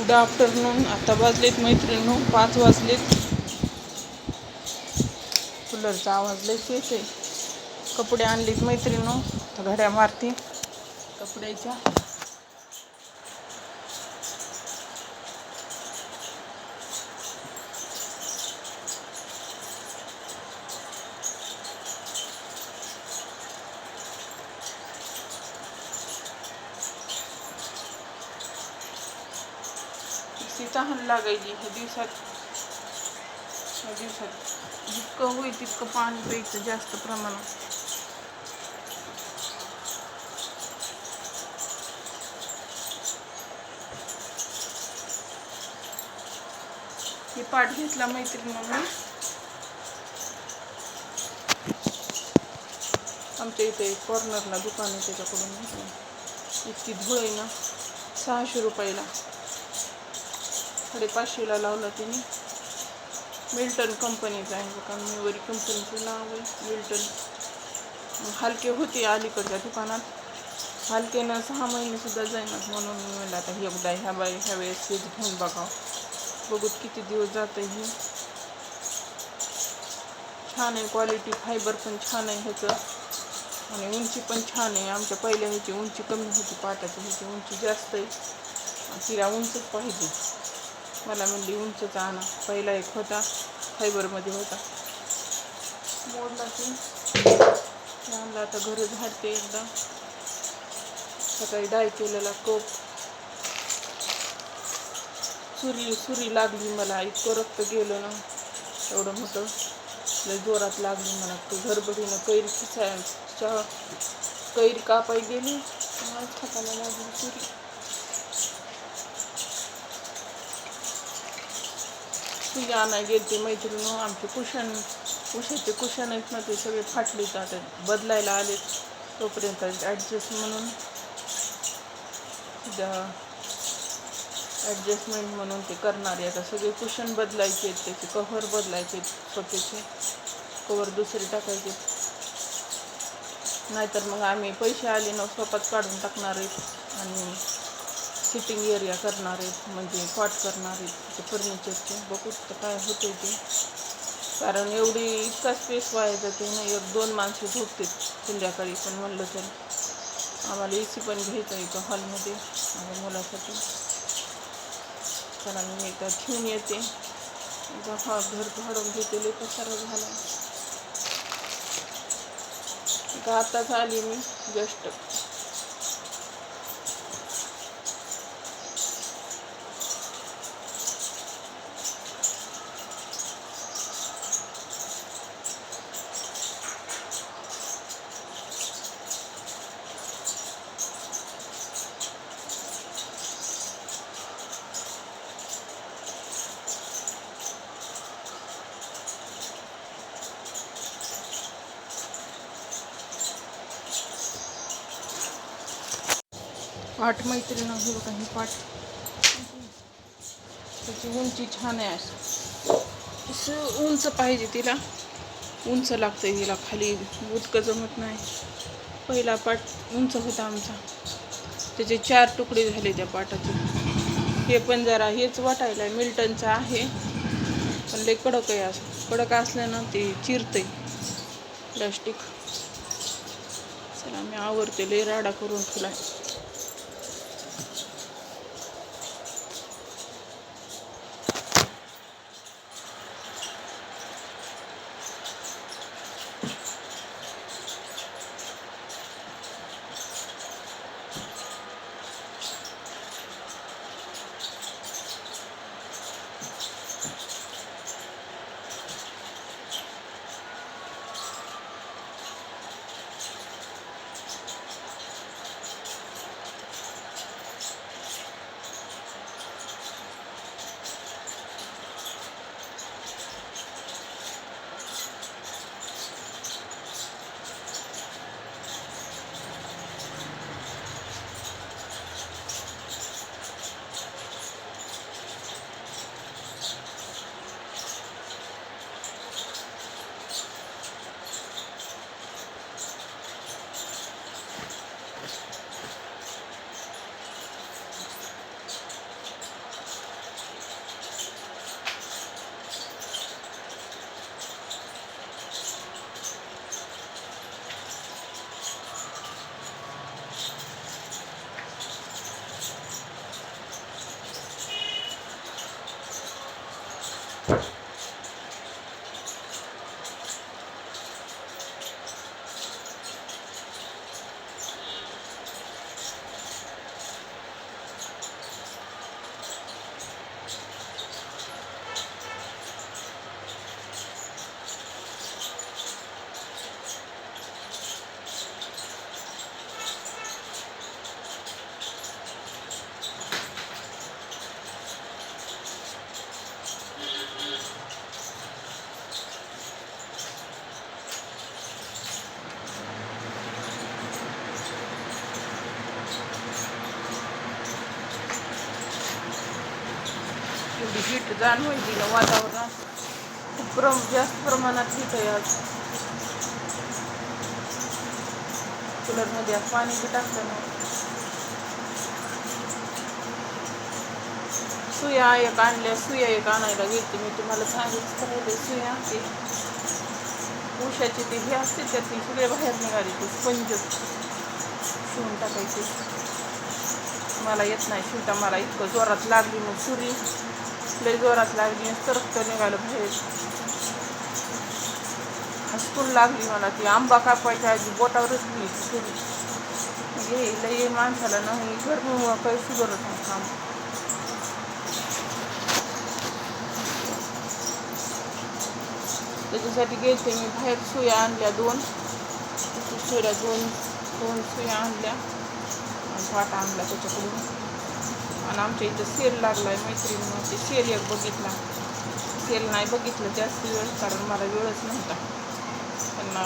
Good afternoon. आता वाजलेत मैत्रिणींनो 5 वाजलेत. कूलरचा आवाज लयच येते. कपडे आणलेत मैत्रिणींनो. तर घड्या मारते कपड्याच्या. तहान लागायची ह्या दिवसात जितकं होईल तितकं पाणी प्यायचं जास्त प्रमाणात. हे पाट घेतला मैत्रिणींनी. आमच्या इथे एक कॉर्नरला दुकान आहे त्याच्याकडून. इतकी धूळ आहे ना. 600 रुपयाला 550ला लावला तिने. मिल्टन कंपनीचा आहे बघा. मेवरी कंपनीचं नाव आहे मिल्टन. हलके होते अलीकडच्या दुकानात. हलकेनं 6 महिनेसुद्धा जाईनात. म्हणून मी म्हणलं आता एकदा ह्या वेळेस हेच घेऊन बघावं. बघूत किती दिवस जातं. हे छान आहे क्वालिटी. फायबर पण छान आहे ह्याचं. आणि उंची पण छान आहे. आमच्या पहिल्या ह्याची उंची कमी होती पाटाची. ह्याची उंची जास्त आहे. तिला उंचच पाहिजे. मला म्हणली उंचच आणा. पहिला एक होता फायबरमध्ये होता, मोडला ती आणला. आता घरी झाडते एकदा. सकाळी डाय केलेला कप. सुरी लागली मला. इतकं रक्त गेलं ना. एवढं मोठं लय जोरात लागली मला. घरबडीनं कैरी कापाय गेली. हाताला लागली सुरी. सुई आणाय गेलते मैत्रिणी. आमचे उशाचे कुशन आहेत ना ते सगळे फाटले. आता बदलायला आले. तोपर्यंत ॲडजस्ट म्हणून ॲडजस्टमेंट म्हणून ते करणारे. आता सगळे कुशन बदलायचे आहेत. त्याचे कव्हर बदलायचे आहेत. सोफ्याचे कव्हर दुसरे टाकायचे. नाहीतर मग आम्ही पैसे आले ना सोफाच काढून टाकणार आहेत आणि सिटिंग एरिया करणार आहेत. म्हणजे कॉट करणार आहेत ते फर्निचरचे. बघू तर काय होते ते. कारण एवढी इतका स्पेस वाया जाते ना. 1-2 माणसं झोपते संध्याकाळी. पण म्हणलं तर आम्हाला AC पण घ्यायचं आहे इथं हॉलमध्ये माझ्या मुलासाठी. चला मी एकदा ठेवून येते. घर झाडून घेतले पसारा झाला. आताच आली मी जस्ट. पाठ मैत्रिणी हे बघा. ही पाठ त्याची उंची छान आहे. असं उंच पाहिजे तिला. उंच लागतं हिला. खाली उतकं जमत नाही. पहिला पाट उंच होता आमचा. त्याचे 4 तुकडे झाले त्या पाटाचे. हे पण जरा हेच वाटायला मिल्टनचं आहे. पण लय कडक आहे. असं कडक असल्यानं ते चिरतंय प्लास्टिक. चला मी आवरते. लय राडा करून ठेवलाय. एवढी हीट जाणवायची ना वातावरणात, खूप जास्त प्रमाणात हीट आहे आज. कूलरमध्ये आज पाणी बी टाकलं नाही. सुया एक आणल्या, सुया एक आणायला गेलते मी, तुम्हाला सांगितलं राहिले. सुया ते उशाची ते हे असते त्यात सगळे बाहेर निघाले, ते स्पंज शिवून टाकायचे. मला येत नाही शिवता, मला इतकं जोरात लागली मग सुरी, लई जोरात लागली, रक्त निघालं बाहेर. हसकून लागली मला ती. आंबा कापायच्या आधी बोटावरच मी सुरी घे. लई माणसाला नाही गरमीमुळं काही सुधारत नाही काम. त्याच्यासाठी गेलते मी बाहेर. सुया आणल्या दोन सुया, दोन सुया आणल्या आणि पाटा आणला त्याच्याकडून. आणि आमच्या इथं सेल लागला आहे मैत्रिणीनं, ते सेल एक बघितला. सेल नाही बघितलं जास्त वेळ, कारण मला वेळच नव्हता. त्यांना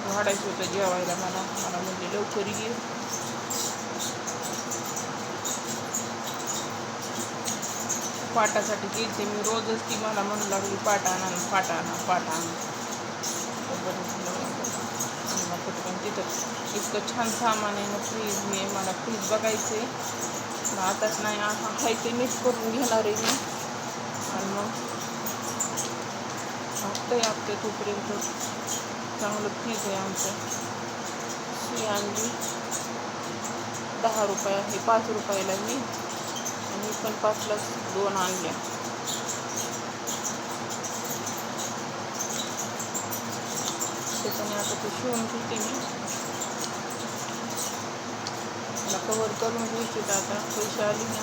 वाढायचं होतं जेवायला. मला म्हणजे लवकर ये. पाटासाठी गेलते मी. रोजच ती मला म्हणू लागली पाटा आणा, पाटा आणा, पाटा आणा. पटकन तिथं इतकं छान सामान आहे ना. फ्रीज मी, मला फ्रीज बघायचं आहे. आताच नाही, आहे ते नीट करून घेणार आहे मी. आणि मग आपते तोपर्यंत चांगलं फ्रीज आहे आमचं. सुई आणली 10 रुपये आहे, 5 रुपयाला मी, आणि पण 5ला 2 आणल्या. त्याच्याने आता ते शिवून घेते मी. मला कवर करून घ्यायचे. आता पैसे आले ना,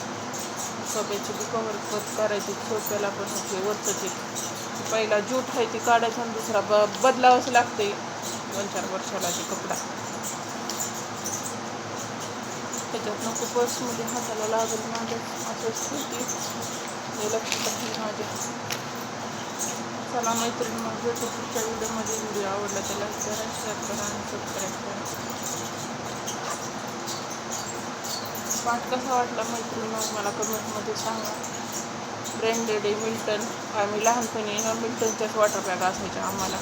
सोप्याची बी कवर करायची. सोप्याला पण होते वरचं ते पहिला जूट आहे ते काढायचं आणि दुसरा बदलावंच लागते 2-4 वर्षाला ते कपडा. त्याच्यात नको पर्समध्ये हाताला लागेल माझ्या, असंच होती. हे लक्षात आहे माझ्या. चला मैत्रिणी, मग भेटू पुढच्या व्हिडिओमध्ये. व्हिडिओ आवडला तर लाईक करा, शेअर करा आणि सबस्क्राईब करा. पाठ कसा वाटला मैत्रिणी मग मला कमेंटमध्ये सांगा. ब्रँडेड आहे मिल्टन. आम्ही लहानपणी ना मिल्टनच्याच वॉटर बॅग असायच्या आम्हाला.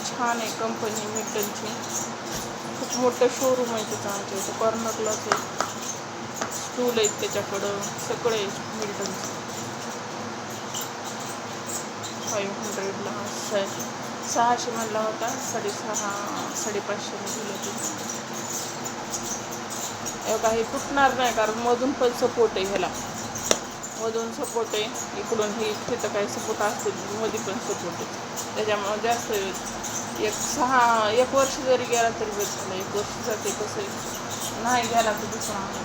छान आहे कंपनी मिल्टनची. खूप मोठं शोरूम आहे त्याचं आमच्या इथं. कॉर्नरलाच आहे. स्टूल आहेत त्याच्याकडं, सगळं आहे मिल्टनचं. 500ला 600 म्हणला होता, 550 दिलं ते. काही तुटणार नाही, कारण मधून पण सपोर्ट आहे ह्याला. मधून सपोर्ट आहे, इकडून ही तिथं काही सपोर्ट असते, मध्ये पण सपोर्ट आहे. त्याच्यामुळं जास्त 1 वर्ष जरी गेला तरी बस झालं. 1 वर्ष जाते. कसं नाही गेला तर दुसरा नाही.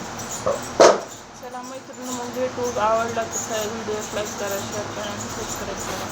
चला मैत्रिणी, मग भेटू. आवडला तर व्हिडिओ लाईक करा, शेअर करा आणि सबस्क्राईब करा.